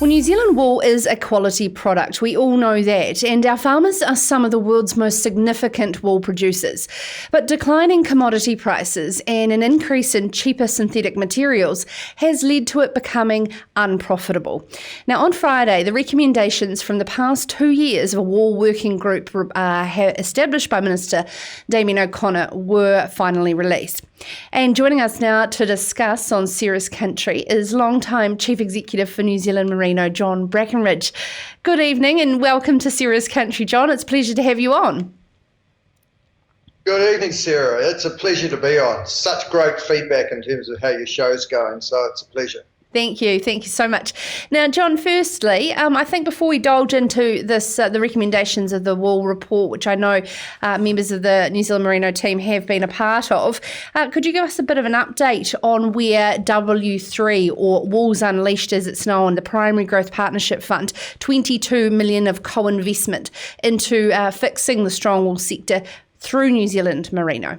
Well, New Zealand wool is a quality product. We all know that. And our farmers are some of the world's most significant wool producers. But declining commodity prices and an increase in cheaper synthetic materials has led to it becoming unprofitable. Now, on Friday, the recommendations from the past 2 years of a wool working group established by Minister Damien O'Connor were finally released. And joining us now to discuss on Sarah's Country is longtime Chief Executive for New Zealand Merino, John Brackenridge. Good evening and welcome to Sarah's Country, John. It's a pleasure to have you on. Good evening, Sarah. It's a pleasure to be on. Such great feedback in terms of how your show's going, so it's a pleasure. Thank you so much. Now, John, firstly, I think before we indulge into this, the recommendations of the wool report, which I know members of the New Zealand Merino team have been a part of, could you give us a bit of an update on where W3, or Wool's Unleashed as it's known, the Primary Growth Partnership Fund, 22 million of co-investment into fixing the strong wool sector through New Zealand Merino?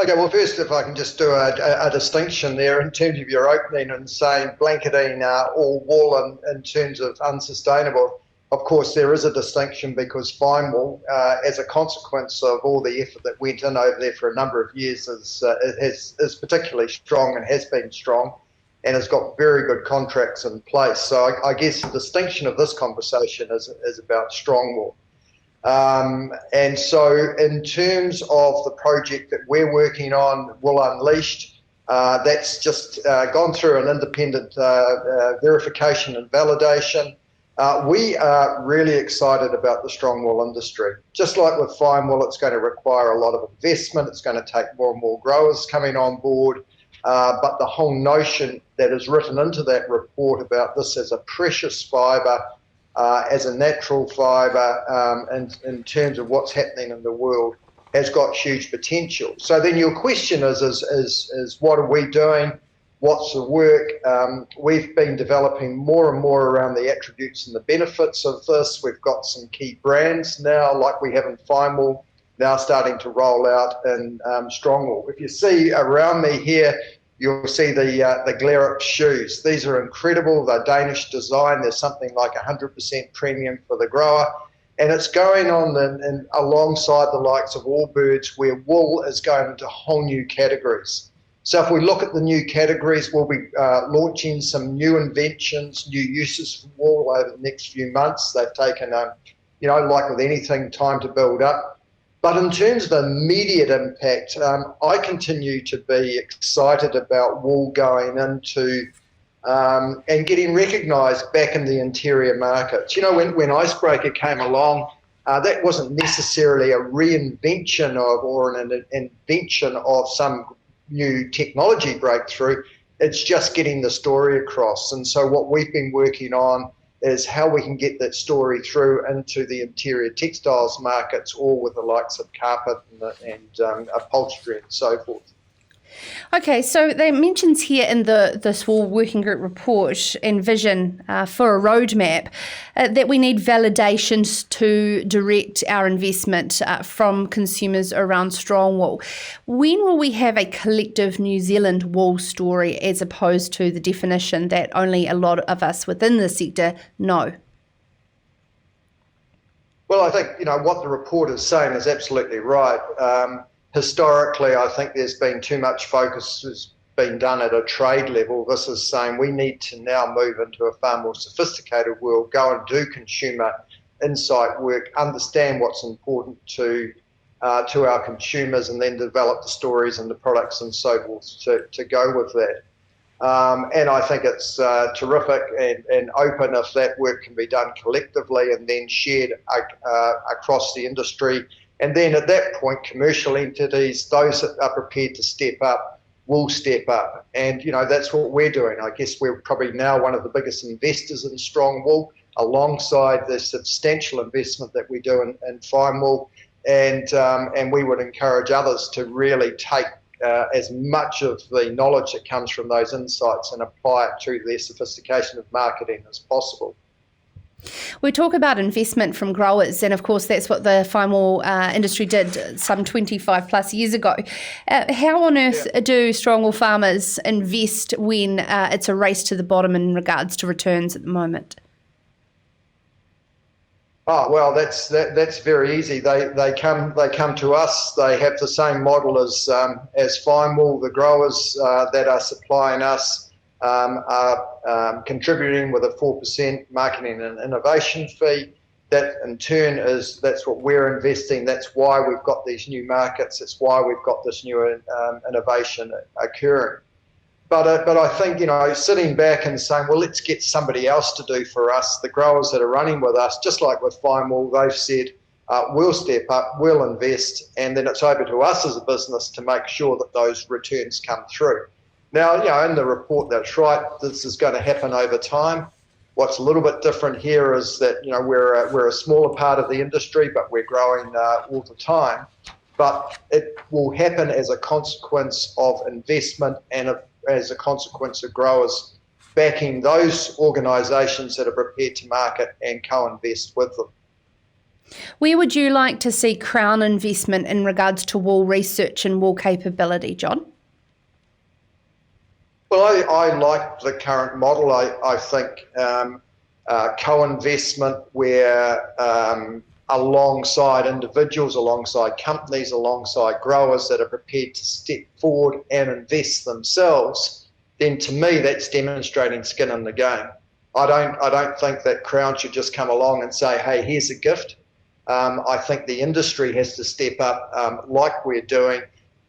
Okay, well, first, if I can just do a distinction there in terms of your opening and saying blanketing all wool in terms of unsustainable. Of course, there is a distinction because fine wool, as a consequence of all the effort that went in over there for a number of years, is particularly strong and has been strong and has got very good contracts in place. So I guess the distinction of this conversation is about strong wool. And so in terms of the project that we're working on, Wool Unleashed, that's just gone through an independent verification and validation. We are really excited about the strong wool industry. Just like with fine wool, it's going to require a lot of investment. It's going to take more and more growers coming on board. But the whole notion that is written into that report about this as a precious fibre, as a natural fibre, and in terms of what's happening in the world, has got huge potential. So then your question is what are we doing? What's the work? We've been developing more and more around the attributes and the benefits of this. We've got some key brands now, like we have in fine wool, now starting to roll out in strong wool. If you see around me here, you'll see the Glare-Up shoes. These are incredible. They're Danish design. There's something like 100% premium for the grower. And it's going on alongside the likes of Wallboard, where wool is going into whole new categories. So if we look at the new categories, we'll be launching some new inventions, new uses for wool over the next few months. They've taken, like with anything, time to build up. But in terms of immediate impact, I continue to be excited about wool going into and getting recognised back in the interior markets. You know, when Icebreaker came along, that wasn't necessarily a reinvention of or an invention of some new technology breakthrough. It's just getting the story across. And so what we've been working on is how we can get that story through into the interior textiles markets, or with the likes of carpet and upholstery and so forth. Okay, so they mentions here in this wool working group report and vision for a roadmap that we need validations to direct our investment from consumers around strong wool. When will we have a collective New Zealand wool story as opposed to the definition that only a lot of us within the sector know? Well, I think, what the report is saying is absolutely right. Historically, I think there's been too much focus has been done at a trade level. This is saying we need to now move into a far more sophisticated world, go and do consumer insight work, understand what's important to our consumers, and then develop the stories and the products and so forth to go with that. And I think it's terrific and open if that work can be done collectively and then shared across the industry. And then at that point, commercial entities, those that are prepared to step up, will step up. And, that's what we're doing. I guess we're probably now one of the biggest investors in strong wool, alongside the substantial investment that we do in fine wool. And we would encourage others to really take as much of the knowledge that comes from those insights and apply it to their sophistication of marketing as possible. We talk about investment from growers, and of course that's what the fine wool industry did some 25 plus years ago. How on earth do strong wool farmers invest when it's a race to the bottom in regards to returns at the moment? Oh well, that's very easy. They come to us. They have the same model as fine wool. The growers that are supplying us are contributing with a 4% marketing and innovation fee. That in turn that's what we're investing. That's why we've got these new markets. That's why we've got this new innovation occurring. But I think, sitting back and saying, well, let's get somebody else to do for us. The growers that are running with us, just like with fine wool, they've said, we'll step up, we'll invest, and then it's over to us as a business to make sure that those returns come through. Now, in the report, that's right, this is going to happen over time. What's a little bit different here is that, we're a smaller part of the industry, but we're growing all the time. But it will happen as a consequence of investment and as a consequence of growers backing those organisations that are prepared to market and co-invest with them. Where would you like to see Crown investment in regards to wool research and wool capability, John? Well, I like the current model. I think co-investment where alongside individuals, alongside companies, alongside growers that are prepared to step forward and invest themselves, then to me that's demonstrating skin in the game. I don't think that Crown should just come along and say, hey, here's a gift. I think the industry has to step up like we're doing,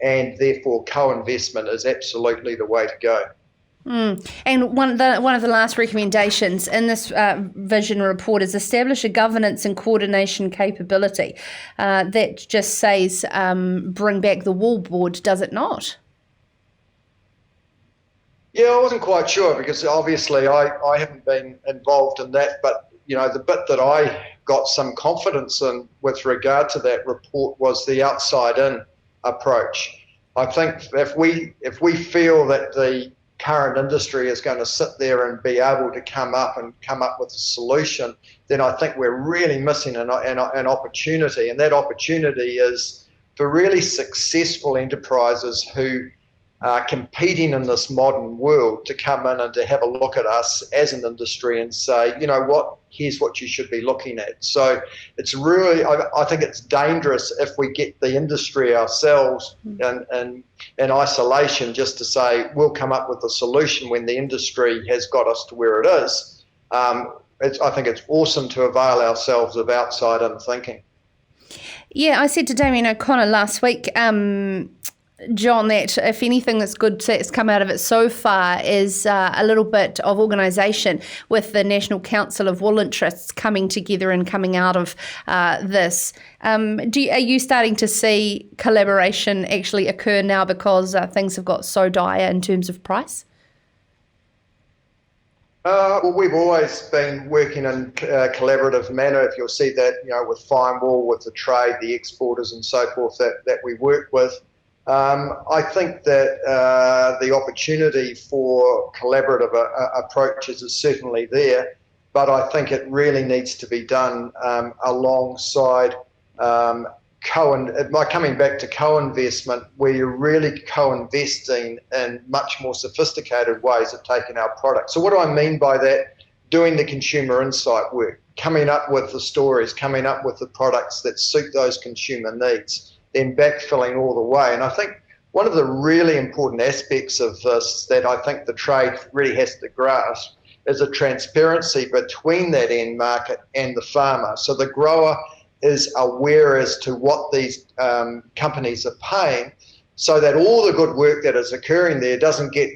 and therefore co-investment is absolutely the way to go. And one of the last recommendations in this vision report is establish a governance and coordination capability. That just says bring back the Wallboard, does it not? Yeah, I wasn't quite sure because obviously I haven't been involved in that, but the bit that I got some confidence in with regard to that report was the outside-in approach. I think if we feel that the current industry is going to sit there and be able to come up with a solution, then I think we're really missing an opportunity, and that opportunity is for really successful enterprises who are competing in this modern world to come in and to have a look at us as an industry and say, you know what, here's what you should be looking at. So it's really, I think it's dangerous if we get the industry ourselves in isolation just to say we'll come up with a solution when the industry has got us to where it is. I think it's awesome to avail ourselves of outside-in thinking. Yeah, I said to Damien O'Connor last week, John, that if anything that's good that's come out of it so far is a little bit of organisation with the National Council of Wool Interests coming together and coming out of this. Are you starting to see collaboration actually occur now because things have got so dire in terms of price? Well, we've always been working in a collaborative manner. If you'll see that, with fine wool, with the trade, the exporters and so forth that we work with. I think that the opportunity for collaborative approaches is certainly there, but I think it really needs to be done alongside coming back to co-investment, where you're really co-investing in much more sophisticated ways of taking our product. So what do I mean by that? Doing the consumer insight work, coming up with the stories, coming up with the products that suit those consumer needs, then backfilling all the way. And I think one of the really important aspects of this that I think the trade really has to grasp is a transparency between that end market and the farmer. So the grower is aware as to what these companies are paying, so that all the good work that is occurring there doesn't get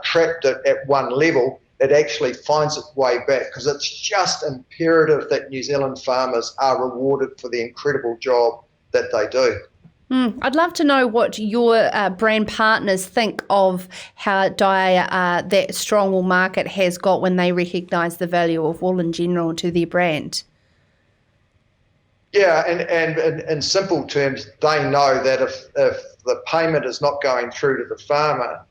trapped at one level. It actually finds its way back, because it's just imperative that New Zealand farmers are rewarded for the incredible job that they do. I'd love to know what your brand partners think of how dire that strong wool market has got when they recognise the value of wool in general to their brand. Yeah, and in simple terms, they know that if the payment is not going through to the farmer,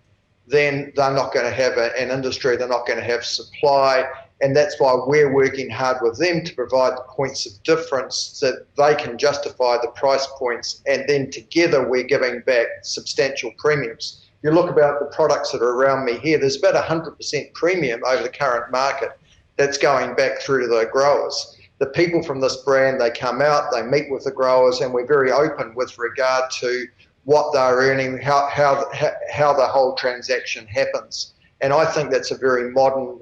then they're not going to have an industry, they're not going to have supply, And that's why we're working hard with them to provide the points of difference so that they can justify the price points, and then together we're giving back substantial premiums. You look about the products that are around me here, there's about 100% premium over the current market that's going back through to the growers. The people from this brand, they come out, they meet with the growers, and we're very open with regard to what they're earning, how the whole transaction happens. And I think that's a very modern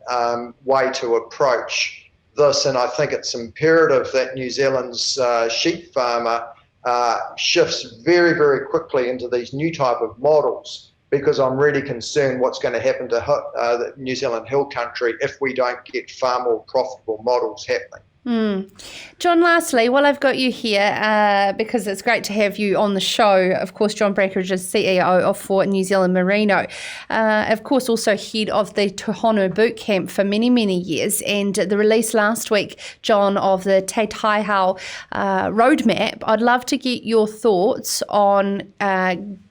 way to approach this. And I think it's imperative that New Zealand's sheep farmer shifts very, very quickly into these new type of models, because I'm really concerned what's going to happen to the New Zealand hill country if we don't get far more profitable models happening. John, lastly, while I've got you here, because it's great to have you on the show, of course, John Brakenridge is CEO for New Zealand Merino, of course, also head of the Tohono boot camp for many, many years, and the release last week, John, of the Te Taihao roadmap. I'd love to get your thoughts on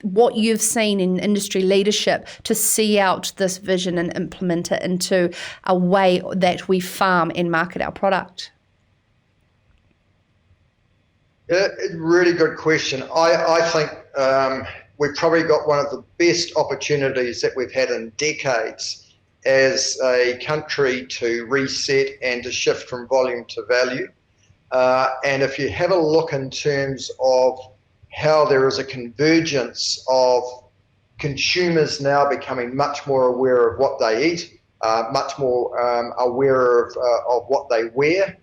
what you've seen in industry leadership to see out this vision and implement it into a way that we farm and market our product. Yeah, really good question. I think we've probably got one of the best opportunities that we've had in decades as a country to reset and to shift from volume to value. And if you have a look in terms of how there is a convergence of consumers now becoming much more aware of what they eat, much more aware of what they wear,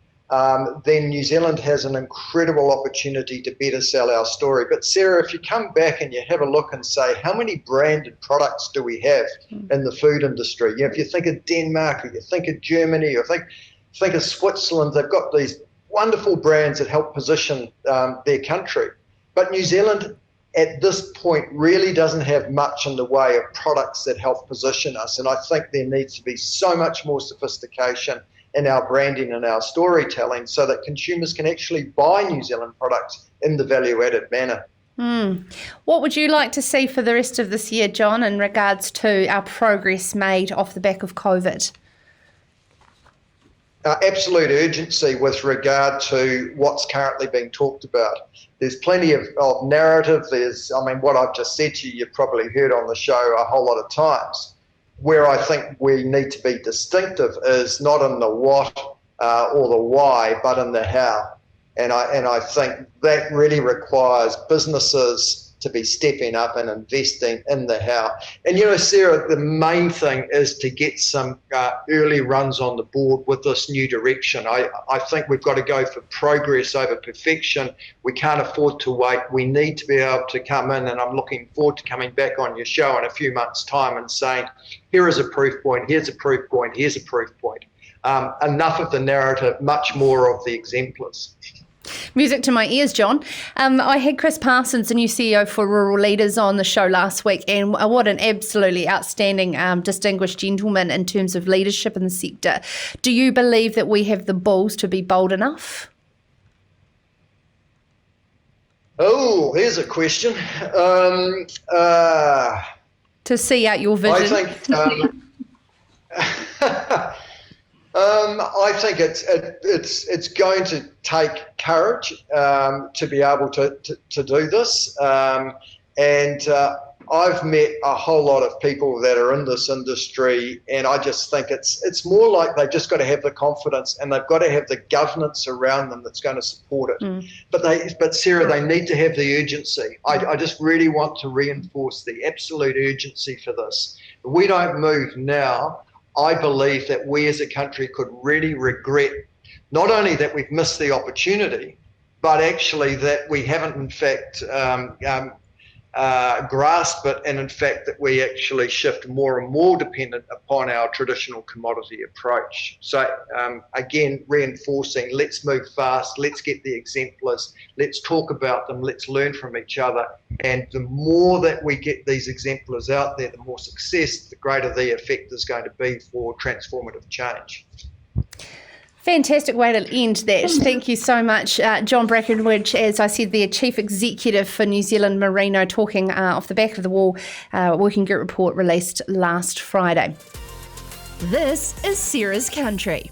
then New Zealand has an incredible opportunity to better sell our story. But Sarah, if you come back and you have a look and say, how many branded products do we have in the food industry? You know, if you think of Denmark, or you think of Germany, or think of Switzerland, they've got these wonderful brands that help position their country. But New Zealand at this point really doesn't have much in the way of products that help position us. And I think there needs to be so much more sophistication in our branding and our storytelling so that consumers can actually buy New Zealand products in the value-added manner. What would you like to see for the rest of this year, John, in regards to our progress made off the back of COVID? Absolute urgency with regard to what's currently being talked about. There's plenty of narrative. What I've just said to you, you've probably heard on the show a whole lot of times. Where I think we need to be distinctive is not in the what or the why, but in the how. And I think that really requires businesses to be stepping up and investing in the how. And, you know, Sarah, the main thing is to get some early runs on the board with this new direction. I think we've got to go for progress over perfection. We can't afford to wait. We need to be able to come in, and I'm looking forward to coming back on your show in a few months' time and saying, here is a proof point, here's a proof point, here's a proof point. Enough of the narrative, much more of the exemplars. Music to my ears, John. I had Chris Parsons, the new CEO for Rural Leaders, on the show last week, and what an absolutely outstanding, distinguished gentleman in terms of leadership in the sector. Do you believe that we have the balls to be bold enough? Oh, here's a question. To see out your vision? I think it's going to take courage to be able to do this, and I've met a whole lot of people that are in this industry, and I just think it's more like they've just got to have the confidence, and they've got to have the governance around them that's going to support it. But Sarah, they need to have the urgency. I just really want to reinforce the absolute urgency for this. If we don't move now, I believe that we as a country could really regret not only that we've missed the opportunity, but actually that we haven't in fact grasp it, and in fact that we actually shift more and more dependent upon our traditional commodity approach. So again, reinforcing, let's move fast, let's get the exemplars, let's talk about them, let's learn from each other, and the more that we get these exemplars out there, the more success, the greater the effect is going to be for transformative change. Fantastic way to end that. Thank you so much, John Brackenridge, as I said, the Chief Executive for New Zealand Merino, talking off the back of the wall working group report released last Friday. This is Sarah's Country.